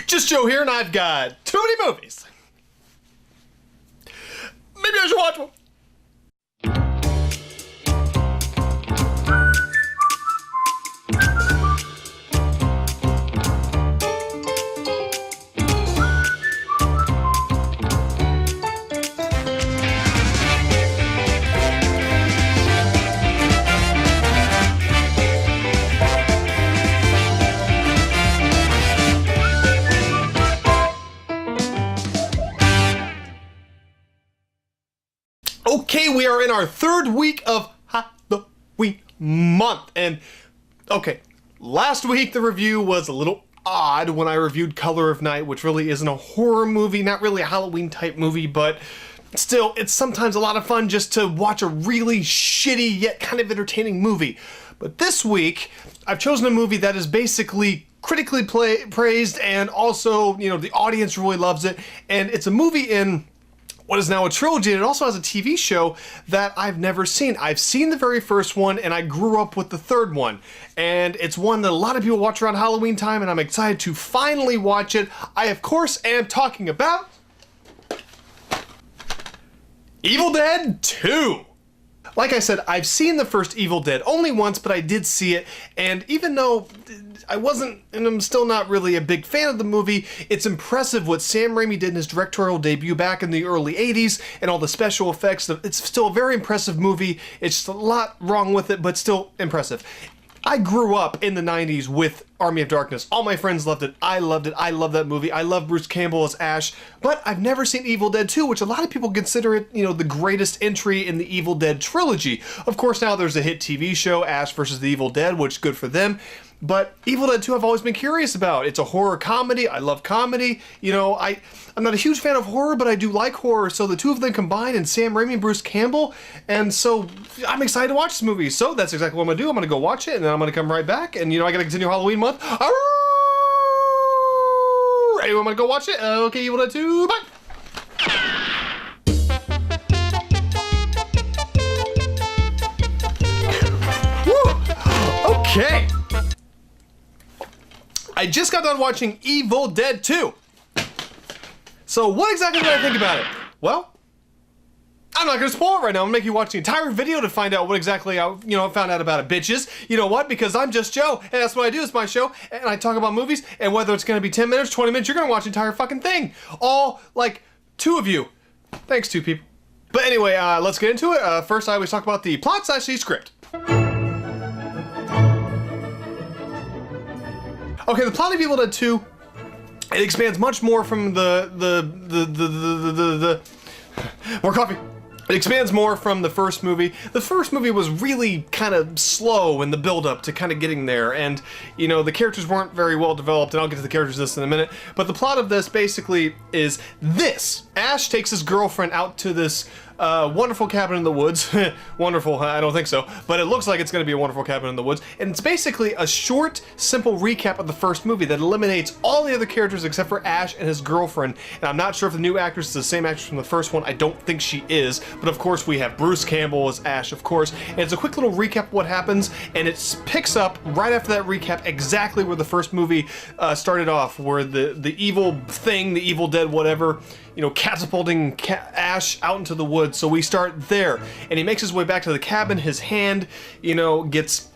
Just Joe here, and I've got too many movies. Maybe I should watch one. Okay, we are in our third week of Halloween month, and okay, last week the review was a little odd when I reviewed Color of Night, which really isn't a horror movie, not really a Halloween type movie, but still, it's sometimes a lot of fun just to watch a really shitty yet kind of entertaining movie. But this week, I've chosen a movie that is basically critically praised, and also, you know, the audience really loves it, and it's a movie in what is now a trilogy, and it also has a TV show that I've never seen. I've seen the very first one, and I grew up with the third one. And it's one that a lot of people watch around Halloween time, and I'm excited to finally watch it. I, of course, am talking about Evil Dead 2. Like I said, I've seen the first Evil Dead only once, but I did see it, and even though I wasn't, and I'm still not really a big fan of the movie, it's impressive what Sam Raimi did in his directorial debut back in the early 80s, and all the special effects. It's still a very impressive movie. It's just a lot wrong with it, but still impressive. I grew up in the 90s with Army of Darkness. All my friends loved it. I loved it. I love that movie. I love Bruce Campbell as Ash, but I've never seen Evil Dead 2, which a lot of people consider it, you know, the greatest entry in the Evil Dead trilogy. Of course, now there's a hit TV show, Ash vs. the Evil Dead, which good for them. But Evil Dead 2 I've always been curious about. It's a horror comedy. I love comedy. You know, I'm not a huge fan of horror, but I do like horror. So the two of them combined, and Sam Raimi and Bruce Campbell. And so I'm excited to watch this movie. So that's exactly what I'm going to do. I'm going to go watch it, and then I'm going to come right back. And, you know, I got to continue Halloween month. Anyway, I'm going to go watch it. Okay, Evil Dead 2. Bye. Woo. Okay. I just got done watching Evil Dead 2. So what exactly did I think about it? Well, I'm not gonna spoil it right now. I'm gonna make you watch the entire video to find out what exactly I found out about it, bitches. You know what? Because I'm just Joe, and that's what I do. It's my show, and I talk about movies, and whether it's gonna be 10 minutes, 20 minutes, you're gonna watch the entire fucking thing. All, like, two of you. Thanks, two people. But anyway, let's get into it. First, I always talk about the plot/the script. Okay, the plot of Evil Dead 2, it expands much more from more coffee. It expands more from the first movie. The first movie was really kind of slow in the build-up to kind of getting there, and, you know, the characters weren't very well developed, and I'll get to the characters this in a minute, but the plot of this basically is this. Ash takes his girlfriend out to this wonderful cabin in the woods. Wonderful, I don't think so, but it looks like it's going to be a wonderful cabin in the woods, and it's basically a short, simple recap of the first movie that eliminates all the other characters except for Ash and his girlfriend, and I'm not sure if the new actress is the same actress from the first one. I don't think she is, but of course we have Bruce Campbell as Ash, of course, and it's a quick little recap of what happens, and it picks up right after that recap exactly where the first movie started off, where the evil thing, the Evil Dead whatever, you know, catapulting Ash out into the woods. So we start there, and he makes his way back to the cabin. His hand, you know, gets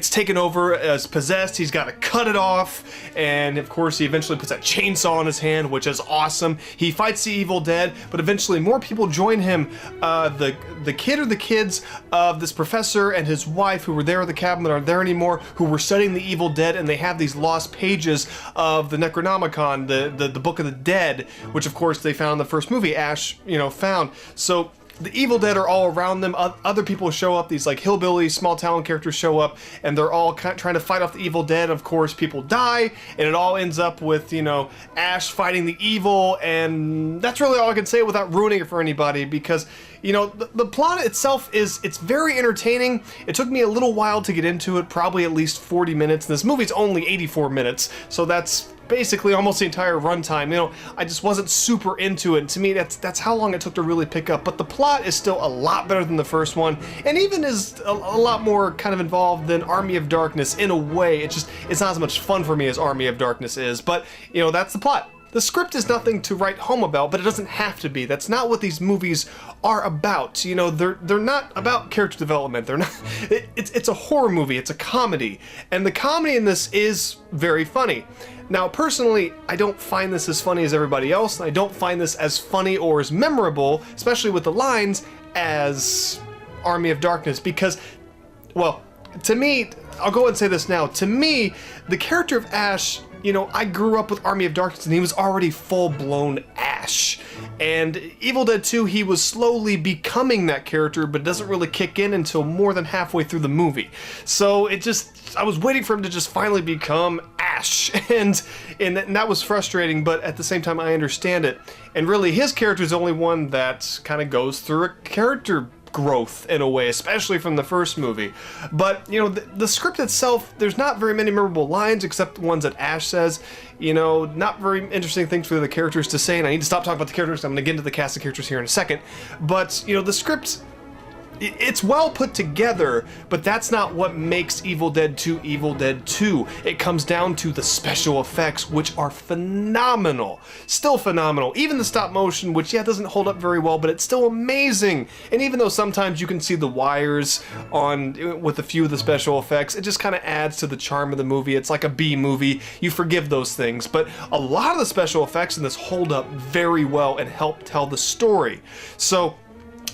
taken over as possessed. He's got to cut it off, and of course he eventually puts that chainsaw in his hand, which is awesome. He fights the Evil Dead, but eventually more people join him. The kid or the kids of this professor and his wife who were there at the cabin that aren't there anymore, who were studying the Evil Dead, and they have these lost pages of the Necronomicon, the Book of the Dead, which of course they found in the first movie. Ash, you know, found. So the Evil Dead are all around them. Other people show up. These like hillbilly, small town characters show up, and they're all trying to fight off the Evil Dead. Of course, people die, and it all ends up with, you know, Ash fighting the evil, and that's really all I can say without ruining it for anybody, because, you know, the plot itself it's very entertaining. It took me a little while to get into it, probably at least 40 minutes. This movie's only 84 minutes, so that's basically almost the entire runtime. You know, I just wasn't super into it. To me, that's how long it took to really pick up. But the plot is still a lot better than the first one, and even is a lot more kind of involved than Army of Darkness in a way. It's not as much fun for me as Army of Darkness is. But you know, that's the plot. The script is nothing to write home about, but it doesn't have to be. That's not what these movies are about. You know, they're not about character development. They're not. It's a horror movie. It's a comedy, and the comedy in this is very funny. Now, personally, I don't find this as funny as everybody else, and I don't find this as funny or as memorable, especially with the lines, as Army of Darkness, because, well, to me, I'll go ahead and say this now, to me, the character of Ash, you know, I grew up with Army of Darkness and he was already full-blown Ash. And Evil Dead 2, he was slowly becoming that character, but it doesn't really kick in until more than halfway through the movie. So I was waiting for him to just finally become Ash, and that was frustrating, but at the same time I understand it. And really, his character is the only one that kind of goes through a character growth in a way, especially from the first movie. But you know, the script itself, there's not very many memorable lines except the ones that Ash says. You know, not very interesting things for the characters to say, and I need to stop talking about the characters. I'm going to get into the cast of characters here in a second. But you know, the script, it's well put together, but that's not what makes Evil Dead 2 Evil Dead 2. It comes down to the special effects, which are phenomenal. Still phenomenal. Even the stop motion, which, yeah, doesn't hold up very well, but it's still amazing. And even though sometimes you can see the wires with a few of the special effects, it just kind of adds to the charm of the movie. It's like a B movie. You forgive those things. But a lot of the special effects in this hold up very well and help tell the story. So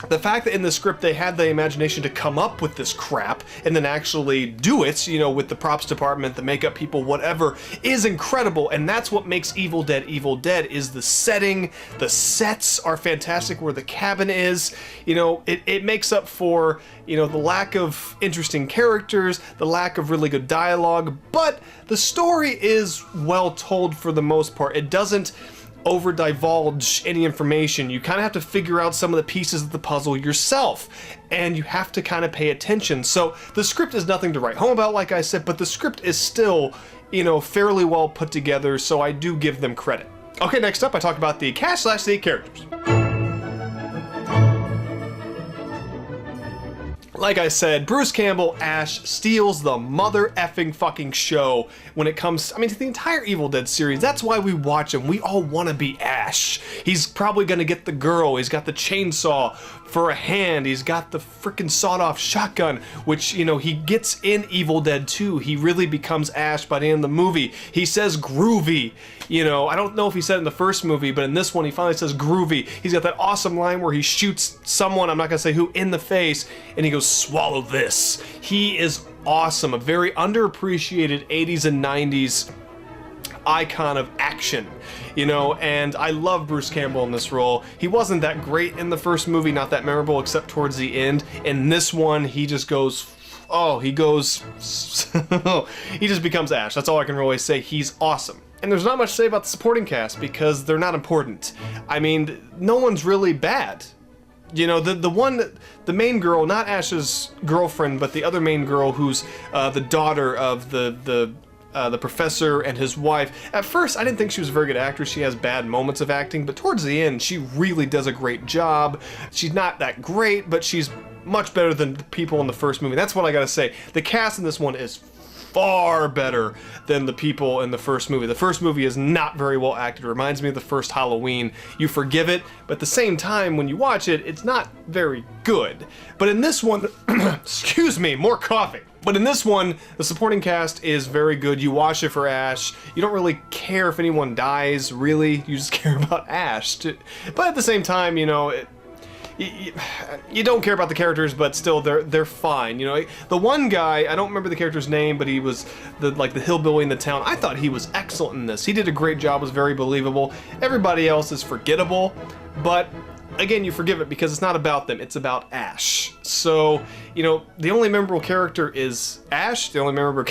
the fact that in the script they had the imagination to come up with this crap and then actually do it, you know, with the props department, the makeup people, whatever, is incredible. And that's what makes Evil Dead Evil Dead, is the setting. The sets are fantastic where the cabin is. You know, it makes up for, you know, the lack of interesting characters, the lack of really good dialogue, but the story is well told for the most part. It doesn't over divulge any information. You kind of have to figure out some of the pieces of the puzzle yourself, and you have to kind of pay attention. So the script is nothing to write home about, like I said, but the script is still, you know, fairly well put together, so I do give them credit. Okay, next up I talk about the cast/the characters. Like I said, Bruce Campbell, Ash, steals the mother effing fucking show when it comes, I mean, to the entire Evil Dead series. That's why we watch him. We all want to be Ash. He's probably gonna get the girl. He's got the chainsaw for a hand. He's got the freaking sawed-off shotgun, which, you know, he gets in Evil Dead 2. He really becomes Ash by the end of the movie. He says groovy. You know, I don't know if he said it in the first movie, but in this one he finally says groovy. He's got that awesome line where he shoots someone, I'm not gonna say who, in the face, and he goes, swallow this. He is awesome. A very underappreciated 80s and 90s icon of action, you know, and I love Bruce Campbell in this role. He wasn't that great in the first movie, not that memorable except towards the end. In this one, he just goes, oh, he goes, he just becomes Ash. That's all I can really say. He's awesome. And there's not much to say about the supporting cast because they're not important. I mean, no one's really bad. You know, the main girl, not Ash's girlfriend, but the other main girl who's the daughter of the professor and his wife. At first, I didn't think she was a very good actress. She has bad moments of acting, but towards the end, she really does a great job. She's not that great, but she's much better than the people in the first movie. That's what I gotta say. The cast in this one is far better than the people in the first movie. The first movie is not very well acted. It reminds me of the first Halloween. You forgive it, but at the same time, when you watch it, it's not very good. But in this one, excuse me, more coffee. But in this one, the supporting cast is very good. You watch it for Ash. You don't really care if anyone dies, really. You just care about Ash. But at the same time, you know, you don't care about the characters, but still they're fine. You know, the one guy, I don't remember the character's name, but he was the hillbilly in the town. I thought he was excellent in this. He did a great job, was very believable. Everybody else is forgettable, but again, you forgive it because it's not about them, it's about Ash. So, you know, the only memorable character is Ash, the only memorable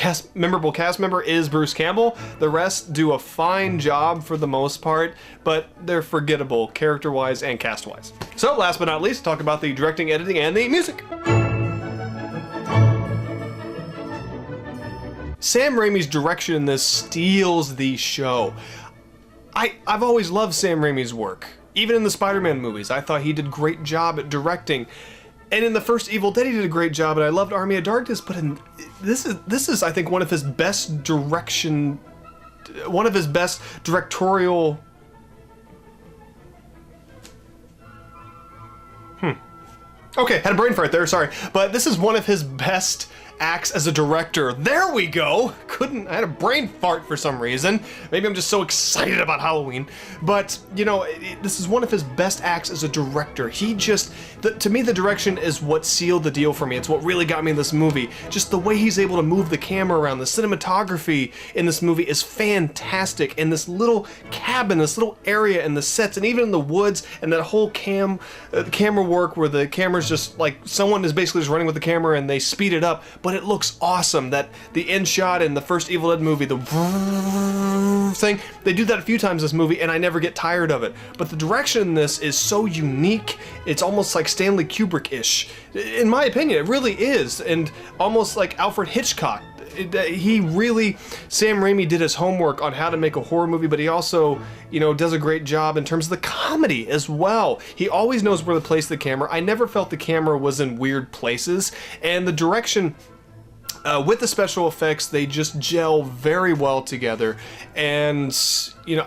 cast member is Bruce Campbell. The rest do a fine job for the most part, but they're forgettable character-wise and cast-wise. So, last but not least, talk about the directing, editing, and the music. Sam Raimi's direction in this steals the show. I've always loved Sam Raimi's work. Even in the Spider-Man movies, I thought he did a great job at directing. And in the first Evil Dead, he did a great job, and I loved Army of Darkness, but this is, I think, one of his best directorial... Okay, had a brain fart there, sorry. But this is one of his best acts as a director. There we go! I had a brain fart for some reason. Maybe I'm just so excited about Halloween. But, you know, this is one of his best acts as a director. He just, to me, the direction is what sealed the deal for me. It's what really got me in this movie. Just the way he's able to move the camera around. The cinematography in this movie is fantastic. And this little cabin, this little area and the sets, and even in the woods, and that whole camera work where the camera's just like, someone is basically just running with the camera and they speed it up. But it looks awesome. That the end shot in the first Evil Dead movie, the thing, they do that a few times in this movie and I never get tired of it. But the direction in this is so unique, it's almost like Stanley Kubrick-ish. In my opinion, it really is. And almost like Alfred Hitchcock. Sam Raimi did his homework on how to make a horror movie, but he also, you know, does a great job in terms of the comedy as well. He always knows where to place the camera. I never felt the camera was in weird places, and the direction with the special effects, they just gel very well together. And, you know,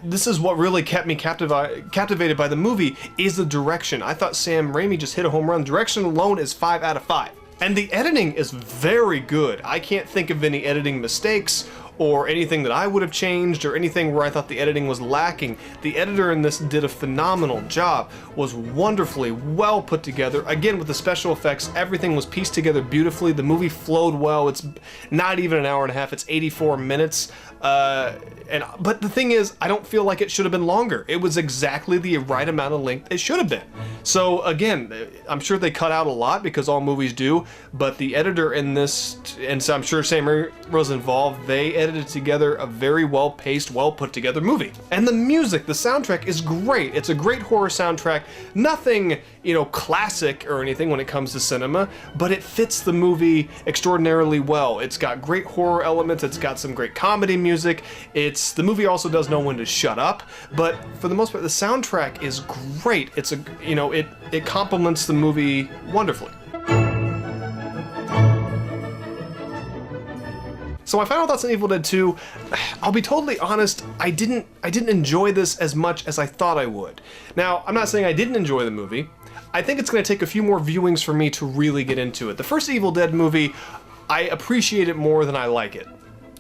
this is what really kept me captivated by the movie, is the direction. I thought Sam Raimi just hit a home run. Direction alone is 5 out of 5. And the editing is very good. I can't think of any editing mistakes or anything that I would have changed or anything where I thought the editing was lacking. The editor in this did a phenomenal job, was wonderfully well put together. Again, with the special effects, everything was pieced together beautifully. The movie flowed well. It's not even an hour and a half, it's 84 minutes. But the thing is, I don't feel like it should have been longer. It was exactly the right amount of length it should have been. So again, I'm sure they cut out a lot because all movies do, but the editor in this, and so I'm sure Sam Raimi was involved, they edited together a very well-paced, well-put-together movie. And the music, the soundtrack is great. It's a great horror soundtrack. Nothing, you know, classic or anything when it comes to cinema, but it fits the movie extraordinarily well. It's got great horror elements. It's got some great comedy music. The movie also does know when to shut up, but for the most part, the soundtrack is great. It complements the movie wonderfully. So my final thoughts on Evil Dead 2, I'll be totally honest, I didn't enjoy this as much as I thought I would. Now, I'm not saying I didn't enjoy the movie. I think it's going to take a few more viewings for me to really get into it. The first Evil Dead movie, I appreciate it more than I like it.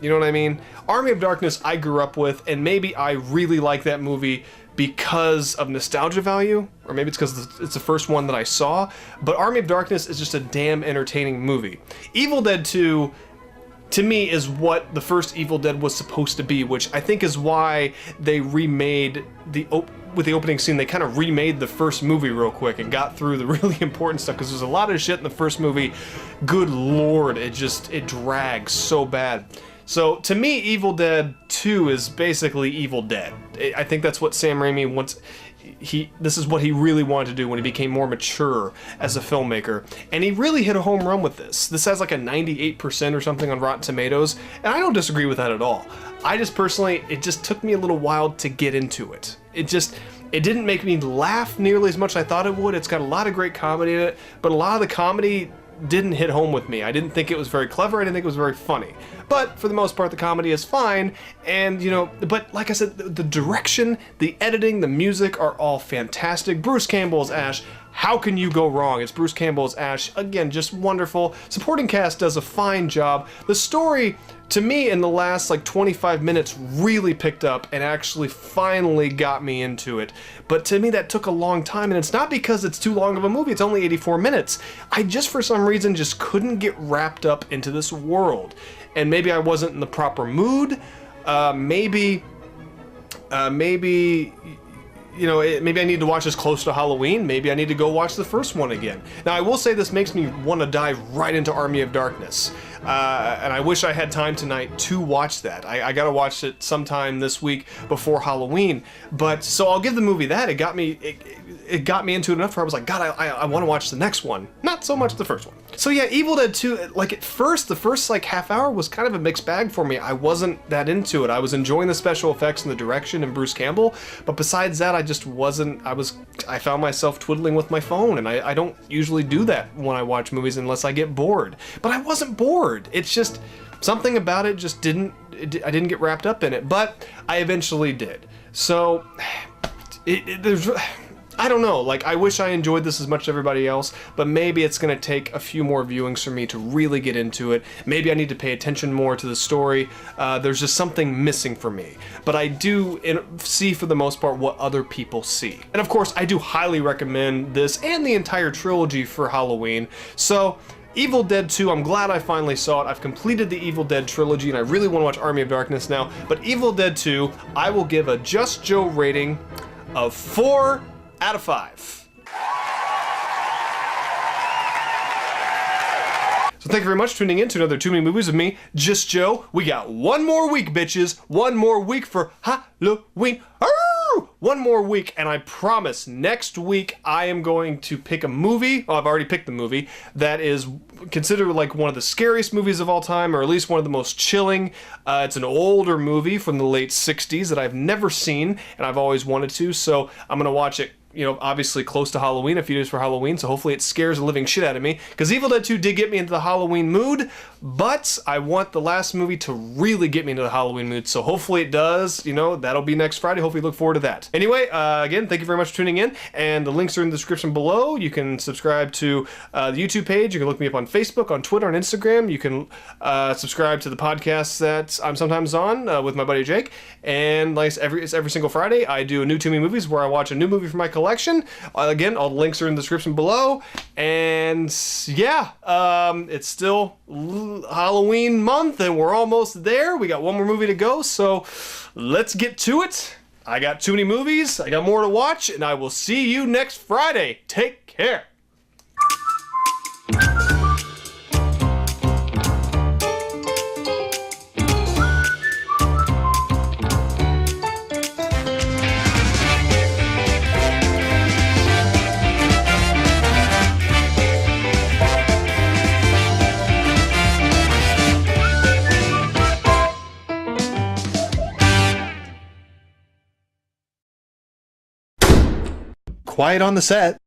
You know what I mean? Army of Darkness I grew up with, and maybe I really like that movie because of nostalgia value, or maybe it's because it's the first one that I saw, but Army of Darkness is just a damn entertaining movie. Evil Dead 2, to me, is what the first Evil Dead was supposed to be, which I think is why they remade with the opening scene, they kind of remade the first movie real quick and got through the really important stuff, because there's a lot of shit in the first movie, good lord, it drags so bad. So, to me, Evil Dead 2 is basically Evil Dead. I think that's what Sam Raimi wants. This is what he really wanted to do when he became more mature as a filmmaker. And he really hit a home run with this. This has like a 98% or something on Rotten Tomatoes, and I don't disagree with that at all. I just personally, it just took me a little while to get into it. It didn't make me laugh nearly as much as I thought it would. It's got a lot of great comedy in it, but a lot of the comedy didn't hit home with me. I didn't think it was very clever, I didn't think it was very funny. But for the most part, the comedy is fine, and but like I said, the direction, the editing, the music are all fantastic. Bruce Campbell as Ash, how can you go wrong? It's Bruce Campbell as Ash, again, just wonderful. Supporting cast does a fine job. The story, to me, in the last like 25 minutes really picked up and actually finally got me into it. But to me, that took a long time, and it's not because it's too long of a movie, it's only 84 minutes. I just, for some reason, just couldn't get wrapped up into this world. And maybe I wasn't in the proper mood, maybe maybe, you know, maybe I need to watch this close to Halloween. Maybe I need to go watch the first one again. Now, I will say this makes me want to dive right into Army of Darkness. And I wish I had time tonight to watch that. I gotta watch it sometime this week before Halloween. But, so I'll give the movie that. It got me into it enough where I was like, God, I want to watch the next one. Not so much the first one. So yeah, Evil Dead 2, like at first, the first like half hour was kind of a mixed bag for me. I wasn't that into it. I was enjoying the special effects and the direction and Bruce Campbell, but besides that, I just wasn't, I found myself twiddling with my phone, and I don't usually do that when I watch movies unless I get bored. But I wasn't bored. It's just, something about it just I didn't get wrapped up in it, but I eventually did. So, there's, I don't know, like, I wish I enjoyed this as much as everybody else, but maybe it's gonna take a few more viewings for me to really get into it. Maybe I need to pay attention more to the story. There's just something missing for me. But I do see, for the most part, what other people see. And of course, I do highly recommend this and the entire trilogy for Halloween. So, Evil Dead 2, I'm glad I finally saw it. I've completed the Evil Dead Trilogy, and I really want to watch Army of Darkness now. But Evil Dead 2, I will give a Just Joe rating of 4 out of 5. So thank you very much for tuning in to another Too Many Movies with me, Just Joe. We got one more week, bitches. One more week for Halloween. Arr! One more week, and I promise next week I am going to pick a movie. Oh, I've already picked the movie that is considered like one of the scariest movies of all time, or at least one of the most chilling. It's an older movie from the late 60s that I've never seen, and I've always wanted to, so I'm gonna watch it, you know, obviously close to Halloween, a few days for Halloween, so hopefully it scares the living shit out of me, because Evil Dead 2 did get me into the Halloween mood, but I want the last movie to really get me into the Halloween mood, so hopefully it does. You know, that'll be next Friday. Hopefully look forward to that. Anyway, again, thank you very much for tuning in, and the links are in the description below. You can subscribe to the YouTube page. You can look me up on Facebook, on Twitter, on Instagram. You can subscribe to the podcast that I'm sometimes on with my buddy Jake, and like every single Friday, I do a new Too Many Movies where I watch a new movie from my collection. Again, all the links are in the description below, and yeah, it's still Halloween month, and we're almost there. We got one more movie to go, so let's get to it. I got too many movies, I got more to watch, and I will see you next Friday. Take care. Quiet on the set.